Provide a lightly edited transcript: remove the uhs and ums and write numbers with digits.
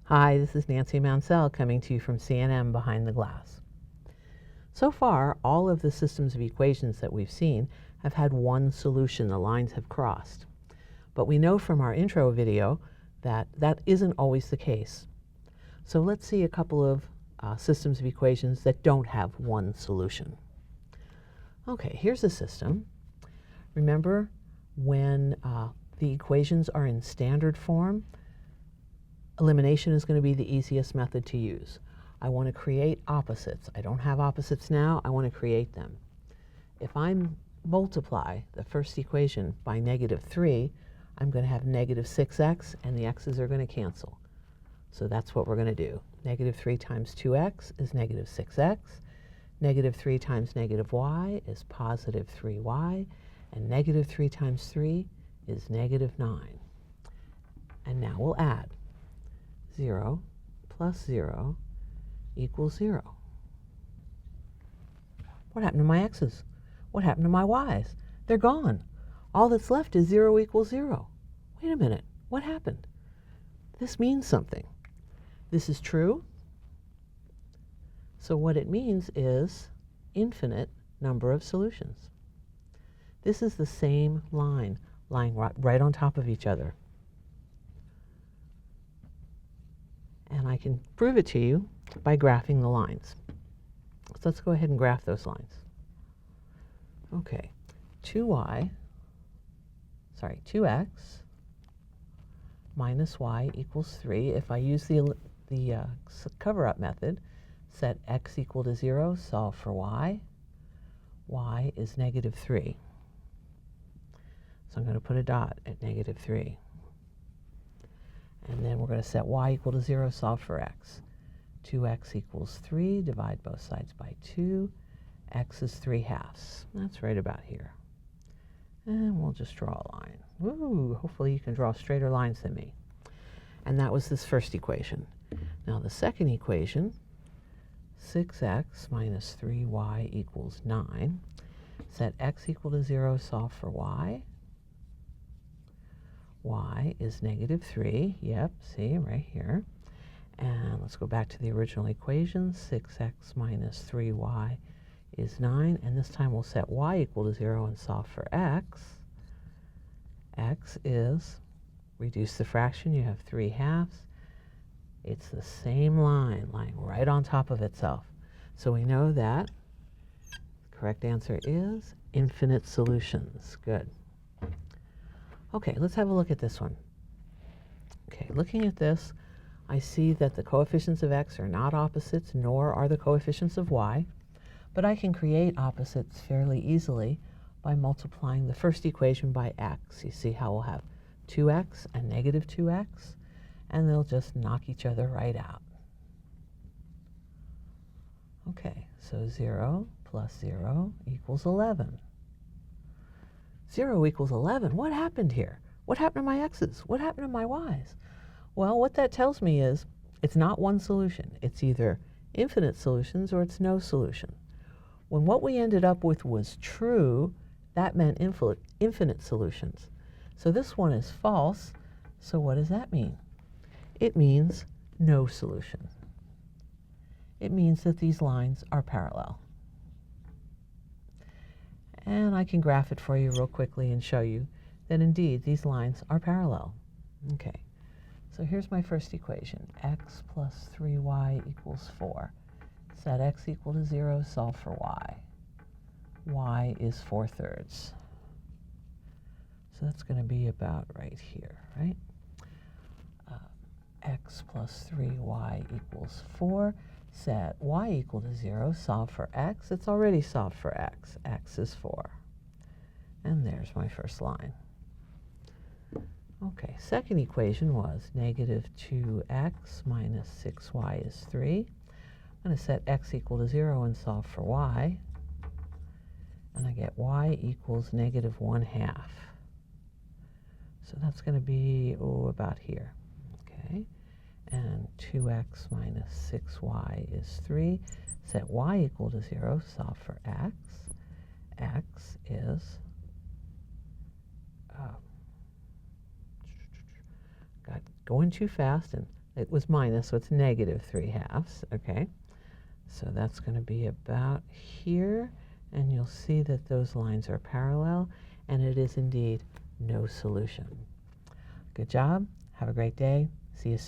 Hi, this is Nancy Mounsell coming to you from C&M Behind the Glass. So far, all of the systems of equations that we've seen have had one solution. The lines have crossed. But we know from our intro video that that isn't always the case. So let's see a couple of systems of equations that don't have one solution. Okay, here's a system. Remember when the equations are in standard form, elimination is going to be the easiest method to use. I want to create opposites. I don't have opposites now. I want to create them. If I multiply the first equation by -3, I'm going to have -6x, and the x's are going to cancel. So that's what we're going to do. -3 times 2x is -6x. -3 times -y is +3y. And -3 times 3 is -9. And now we'll add. 0 plus 0 equals 0. What happened to my x's? What happened to my y's? They're gone. All that's left is 0 equals 0. Wait a minute. What happened? This means something. This is true. So what it means is infinite number of solutions. This is the same line lying right on top of each other. And I can prove it to you by graphing the lines. So let's go ahead and graph those lines. Okay, 2x minus y equals 3. If I use the cover-up method, set x equal to 0, solve for y. Y is -3. So I'm going to put a dot at -3. And then we're going to set y equal to 0, solve for x. 2x equals 3, divide both sides by 2. X is 3/2. That's right about here. And we'll just draw a line. Woo, hopefully you can draw straighter lines than me. And that was this first equation. Now the second equation, 6x minus 3y equals 9. Set x equal to 0, solve for y. Y is -3. Yep, see, right here. And let's go back to the original equation. 6x minus 3y is 9. And this time we'll set y equal to 0 and solve for x. X is, reduce the fraction, you have 3/2. It's the same line lying right on top of itself. So we know that the correct answer is infinite solutions. Good. Okay, let's have a look at this one. Okay, looking at this, I see that the coefficients of x are not opposites, nor are the coefficients of y, but I can create opposites fairly easily by multiplying the first equation by x. You see how we'll have 2x and -2x, and they'll just knock each other right out. Okay, so 0 plus 0 equals 11. 0 equals 11. What happened here? What happened to my x's? What happened to my y's? Well, what that tells me is it's not one solution. It's either infinite solutions or it's no solution. When what we ended up with was true, that meant infinite solutions. So this one is false. So what does that mean? It means no solution. It means that these lines are parallel. And I can graph it for you real quickly and show you that indeed these lines are parallel. Okay, so here's my first equation. X plus 3y equals 4. Set x equal to 0, solve for y. Y is 4/3. So that's going to be about right here, right? X plus 3y equals 4. Set y equal to 0, solve for x. It's already solved for x. X is 4. And there's my first line. Okay, second equation was -2x minus 6y is 3. I'm going to set x equal to 0 and solve for y. And I get y equals -1/2. So that's going to be, about here. Okay. And 2x minus 6y is 3. Set y equal to 0, solve for x. X is, going too fast, and It was minus, so it's negative 3/2, okay? So that's going to be about here, and you'll see that those lines are parallel, and it is indeed no solution. Good job. Have a great day. See you soon.